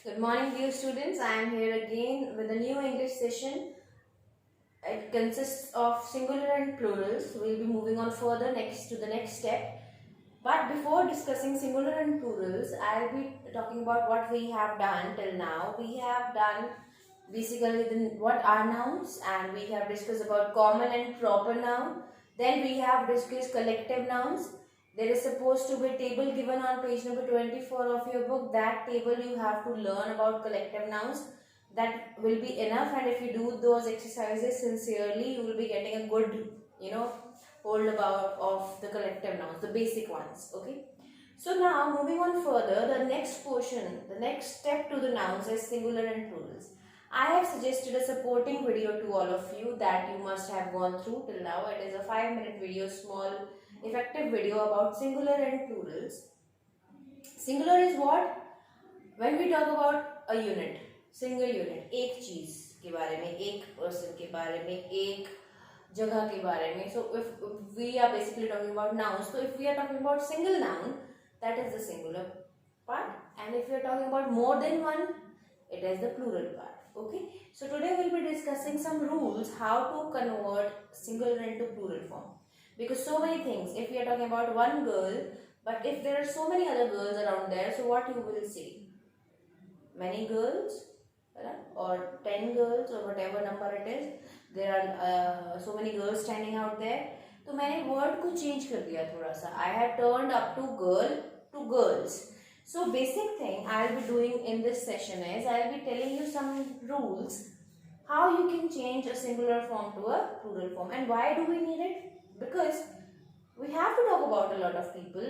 Good morning, dear students. I am here again with a new English session. It consists of singular and plurals. We will be moving on further next to the next step. But before discussing singular and plurals, I'll be talking about what we have done till now. We have done basically what are nouns, and we have discussed about common and proper noun. Then we have discussed collective nouns. There is supposed to be a table given on page number 24 of your book. That table you have to learn about collective nouns. That will be enough, and if you do those exercises sincerely, you will be getting a good, hold about of the collective nouns, the basic ones. Okay. So now moving on further, the next portion, the next step to the nouns is singular and plurals. I have suggested a supporting video to all of you that you must have gone through till now. It is a 5-minute video, small effective video about singular and plurals. Singular is what? When we talk about a unit, single unit, एक चीज के बारे में, एक person के बारे में, एक जगह के बारे में. So if we are basically talking about nouns, so if we are talking about single noun, that is the singular part, and if we are talking about more than one, it is the plural part. Okay, so today we will be discussing some rules how to convert singular into plural form, because so many things. If we are talking about one girl, but if there are so many other girls around there, so what you will say? Many girls, or 10 girls, or whatever number it is. There are so many girls standing out there. तो मैंने word को change कर दिया थोड़ा सा. I have turned up to girl to girls. So basic thing I'll be doing in this session is I'll be telling you some rules how you can change a singular form to a plural form. And why do we need it? Because we have to talk about a lot of people.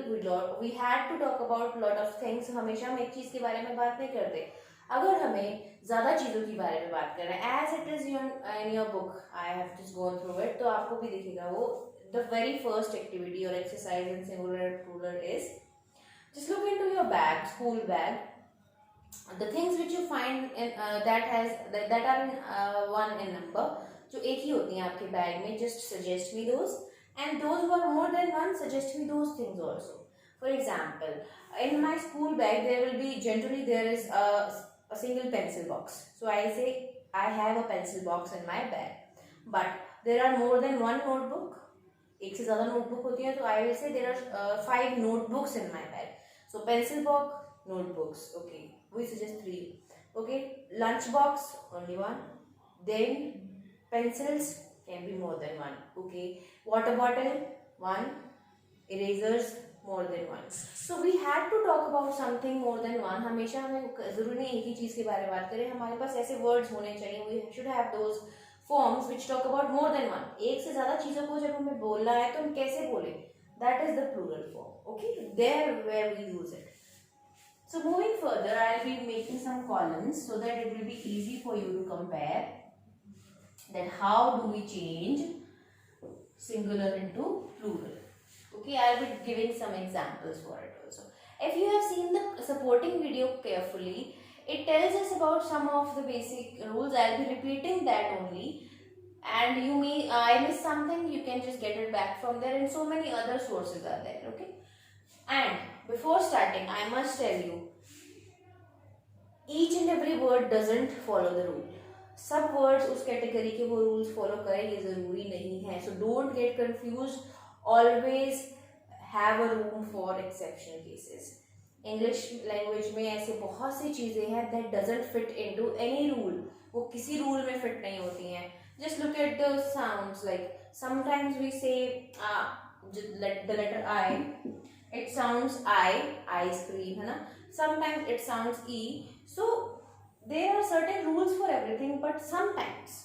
We had to talk about a lot of things. हमेशा हम एक चीज के बारे में बात नहीं करते. अगर हमें ज़्यादा चीज़ों के बारे में बात करना है, as it is in your book, I have just gone through it, तो आपको भी दिखेगा वो. The very first activity or exercise in singular and plural is just look into your bag, school bag. The things which you find in that are in one in number, जो एक ही होती हैं आपके बैग में, just suggest me those. And those who are more than one, suggest me those things also. For example, in my school bag, there is a single pencil box. So I say I have a pencil box in my bag. But there are more than one notebook. एक से ज़्यादा notebook होती है, तो I will say there are 5 notebooks in my bag. So pencil box, notebooks. Okay, we suggest 3. Okay, lunch box, only 1. Then pencils can be more than 1. Okay, water bottle 1. Erasers more than 1. So we had to talk about something more than 1. हमेशा हमें ज़रूरी नहीं एक ही चीज़ के बारे में बात करें. हमारे पास ऐसे words होने चाहिए. We should have those forms which talk about more than 1. एक से ज़्यादा चीज़ों को जब हमें बोलना है तो हम कैसे बोलें? That is the plural form. Okay, there where we use it. So moving further, I'll be making some columns so that it will be easy for you to compare. Then how do we change singular into plural? Okay, I'll be giving some examples for it also. If you have seen the supporting video carefully, it tells us about some of the basic rules. I'll be repeating that only. And I miss something, you can just get it back from there, and so many other sources are there. Okay. And before starting, I must tell you, each and every word doesn't follow the rule. सब words उस category के वो rules follow करें ये ज़रूरी नहीं है. So don't get confuse. Always have a room for exceptional cases. English language में ऐसे बहुत सी चीज़ें हैं that doesn't fit into any rule. वो किसी रूल में फिट नहीं होती हैं. Just look at the sounds. Like sometimes we say the letter I, it sounds ice cream, है ना. Sometimes it sounds e. So there are certain rules for everything, but sometimes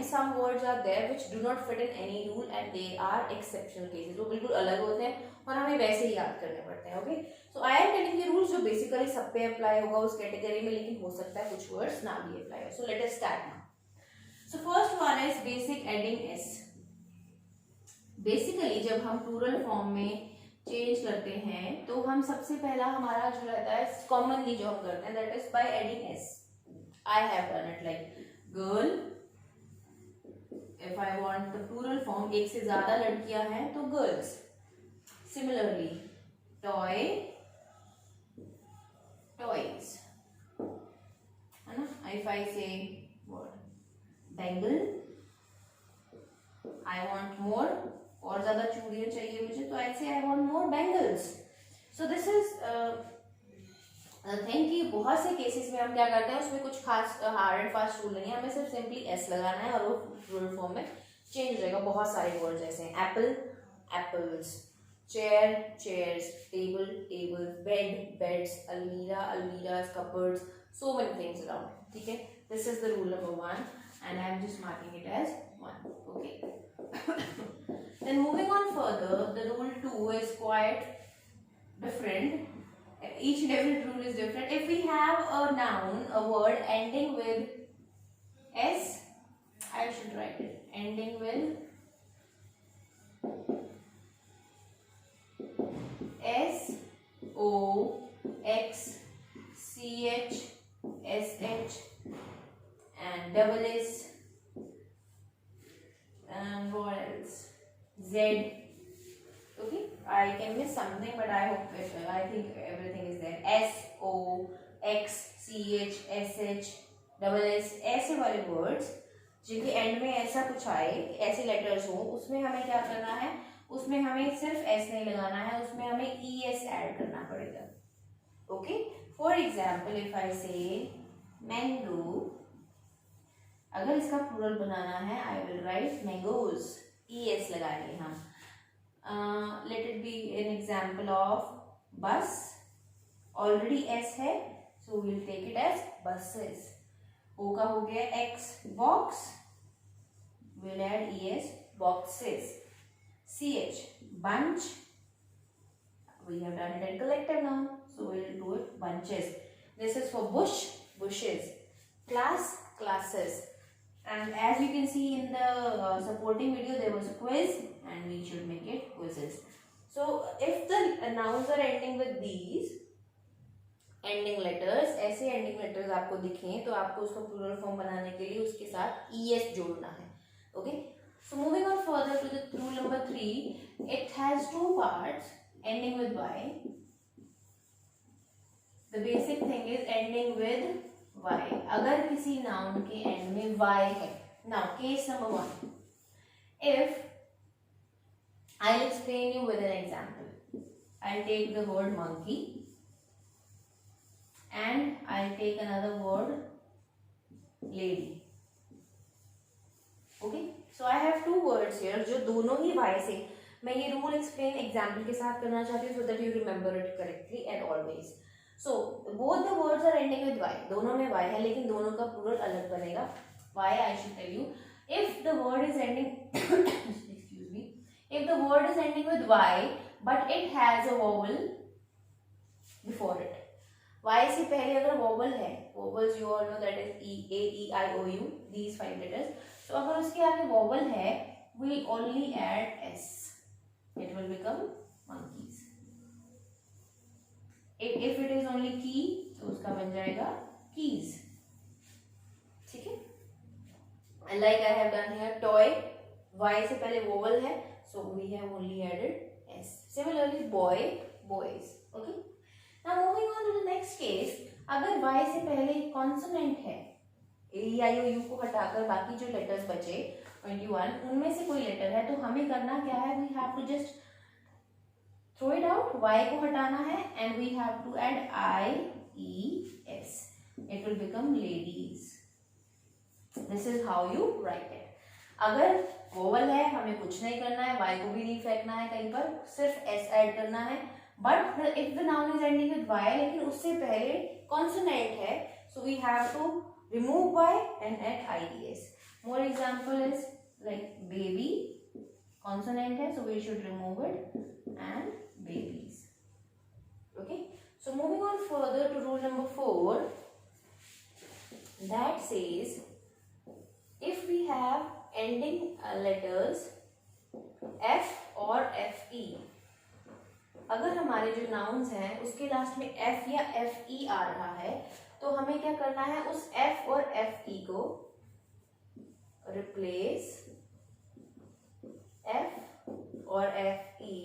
some words are there which do not fit in any rule and they are exceptional cases. वो बिल्कुल अलग होते हैं और हमें वैसे ही याद करने पड़ते हैं. Okay, so I am telling you rules जो बेसिकली सब पे अप्लाई होगा उस कैटेगरी में, लेकिन हो सकता है कुछ वर्ड्स ना भी अप्लाई हो. So let us start now. So first one is basic adding S. Basically जब हम प्लूरल फॉर्म में चेंज करते हैं तो हम सबसे पहला हमारा जो रहता है कॉमनली जो हम करते हैं that is by adding S. I have done it like girl. If I want the plural form, एक से ज्यादा लड़कियां हैं तो girls. Similarly toy, toys. if I say what, bangle, I want more, और ज़्यादा चूड़ियाँ चाहिए मुझे, तो I say I want more bangles. So this is think कि बहुत से केसेस में हम क्या करते हैं, उसमें कुछ खास हार्ड एंड फास्ट रूल नहीं है, हमें सिर्फ सिंपली एस लगाना है और वो रूल फॉर्म में चेंज रहेगा. बहुत सारे वर्ड जैसे हैं apple, apples, chair, chairs, table, tables, bed, beds, almirah, almirahs, cupboards, so many things around. ठीक है, this is the rule number 1 and I am just marking it as 1. Okay. Then moving on further, the rule 2 is quite different. Each and every rule is different. If we have a noun, a word ending with S, I should write it, ending with S, O, X, CH, SH and double S, and what else, Z. Okay, I can miss something, but I think everything is there. S, O, X, CH, SH, double S, ऐसे वाले words जिनके and में ऐसा कुछ आए, ऐसे letters हो, उसमें हमें क्या करना है, उसमें हमें सिर्फ एस नहीं लगाना है, उसमें हमें ई एस ऐड करना पड़ेगा. Okay, for example if I say mango, अगर इसका प्लूरल बनाना है I will write mangoes, E S लगाएंगे हम. Let it be an example of bus, already S है, so will take it as buses. O का हो गया X, box, will add E S, boxes. C H, bunch, we have done it in collective now, so we will do it bunches. This is for bush, bushes. Class, classes. And as you can see in the supporting video, there was a quiz and we should make it quizzes. So if the nouns are ending with these ending letters, ऐसे ending letters आपको दिखें, तो आपको उसका plural form बनाने के लिए उसके साथ es जोड़ना है. Okay, so moving on further to the rule number 3, it has two parts ending with y. The basic thing is ending with y. अगर किसी noun के end में y है, now case number 1, if I'll explain you with an example. I'll take the word monkey and I'll take another word lady. Okay, so I have two words here जो दोनों ही y से, मैं ये rule explain example के साथ करना चाहती हूँ so that you remember it correctly and always. So both the words are ending with y, दोनों में y है लेकिन दोनों का प्लूरल अलग बनेगा. Why I should tell you. If the word is ending excuse me, if the word is ending with y but it has a vowel before it, y से पहले अगर vowel है, vowels you all know that is e, a, e, I, o, u, these 5 letters. तो अगर उसके आगे vowel है, we only add s, it will become monkeys. If it is only key, तो उसका बन जाएगा keys. ठीक है, like I have done here, toy, y से पहले vowel है, so we have only added s. Similarly boy, boys. Okay, now moving on to the next case, अगर y से पहले consonant है, ए, आई, ओ, यू को हटाकर बाकी जो लेटर्स बचे 21, उनमें से कोई लेटर है, तो हमें करना क्या है, we have to just throw it out, y को हटाना है and we have to add I, E, S, it will become ladies. This is how you write it. अगर वोवल है, हमें कुछ नहीं करना है, y को भी नहीं फेंकना है कहीं पर, सिर्फ s ऐड करना है. But if the noun is ending with y, लेकिन उससे पहले कॉन्सोनेंट है, so we have to remove y and add ies. More example is like baby, consonant hai, so we should remove it and babies. Okay, so moving on further to rule number 4, that says if we have ending letters f or fe, अगर हमारे जो nouns हैं उसके last में f या fe आ रहा है, तो हमें क्या करना है, उस f और fe को रिप्लेस, f और fe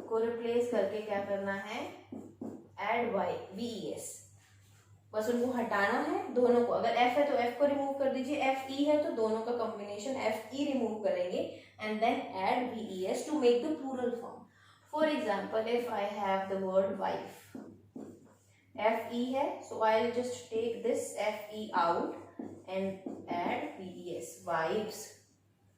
को रिप्लेस करके क्या करना है, add y, ves. बस उनको हटाना है दोनों को। अगर एफ है तो एफ को रिमूव कर दीजिए, एफ ई है तो दोनों का कॉम्बिनेशन एफ ई रिमूव करेंगे and then add V E S to make the plural form. For example if I have the word wife, F E है, so I will just take this F E out and add V E S, wifes.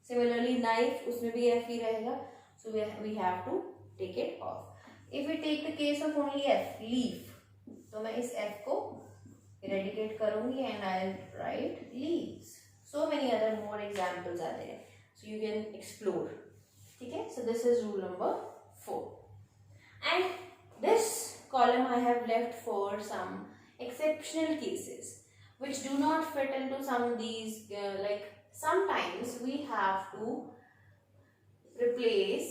Similarly knife, उसमें भी F E रहेगा, so we have to take it off. If we take the case of only F, leaf, तो मैं इस F को eradicate करूंगी and I will write leaves. So many other more examples are there, so you can explore. ठीक है, so this is rule number 4 and this column I have left for some exceptional cases which do not fit into some of these like sometimes we have to replace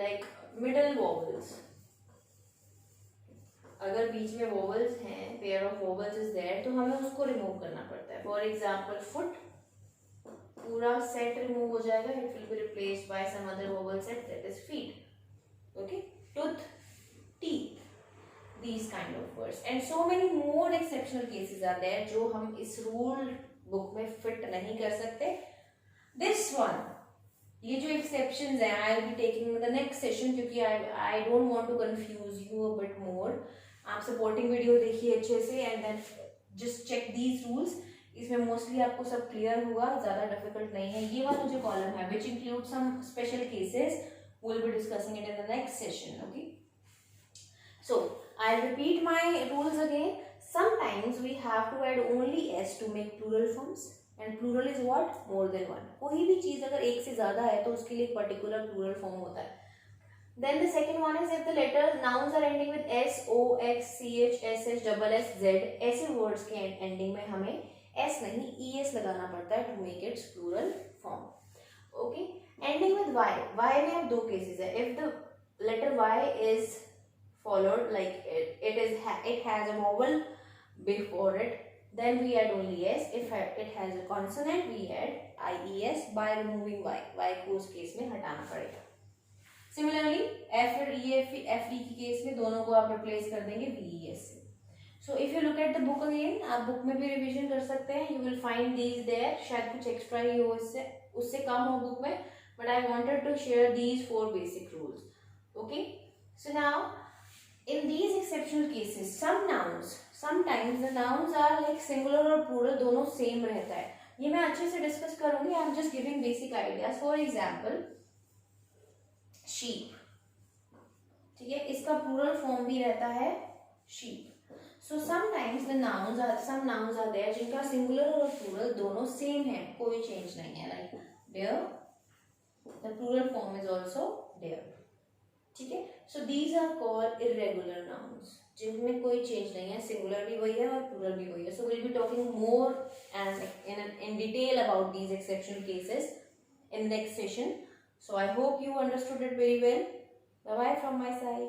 like middle vowels। अगर बीच में vowels हैं, pair of vowels is there, तो हमें उसको remove करना पड़ता है। For example foot, पूरा सेट रिमूव हो जाएगा, it will be replaced by some other vowel set that is feet। Okay, tooth, teeth, these kind of words and so many more exceptional cases are there जो हम इस rule book में fit नहीं कर सकते। This one, ये जो exceptions हैं I will be taking in the next session क्योंकि I don't want to confuse you a bit more। आप supporting video देखिए अच्छे से and then just check these rules। इसमें mostly आपको सब clear होगा, ज़्यादा difficult नहीं है। ये वाला जो column है which includes some special cases, we'll be discussing it in the next session। Okay, so I'll repeat my rules again। Sometimes we have to add only s to make plural forms and plural is what, more than one। कोई भी चीज अगर एक से ज्यादा है तो उसके लिए particular plural form होता है। Then the second one is if the letters nouns are ending with s, o, x, ch, sh, double s, z, ऐसे words के ending में हमें s नहीं es लगाना पड़ता है to make its plural form। Okay, ending with y, y में अब दो cases है। if the letter y is followed like it has a vowel before it, then we add only s। if it has a consonant we add ies by removing y, y को उस case में हटाना पड़ेगा। Similarly F E की case में दोनों को आप रिप्लेस कर देंगे वी एस से। So if you look at the book again, आप बुक में भी रिविजन कर सकते हैं, you will find these there. शायद कुछ एक्स्ट्रा ही हो इससे, उससे कम हो बुक में, but I wanted to share these 4 basic rules। Okay, so now in these exceptional cases some nouns, sometimes the nouns are like singular और plural दोनों same रहता है। ये मैं अच्छे से डिस्कस करूंगी, I am just giving basic ideas। for example sheep, ठीक है, इसका plural form भी रहता है sheep। so sometimes the nouns are, some nouns are there जिनका singular और plural दोनों same है, कोई change नहीं है। like deer, the plural form is also there। ठीक है, so these are called irregular nouns जिनमें कोई change नहीं है, singular भी वही है और plural भी वही है। so we'll be talking more and in detail about these exceptional cases in next session। so I hope you understood it very well। Bye bye from my side।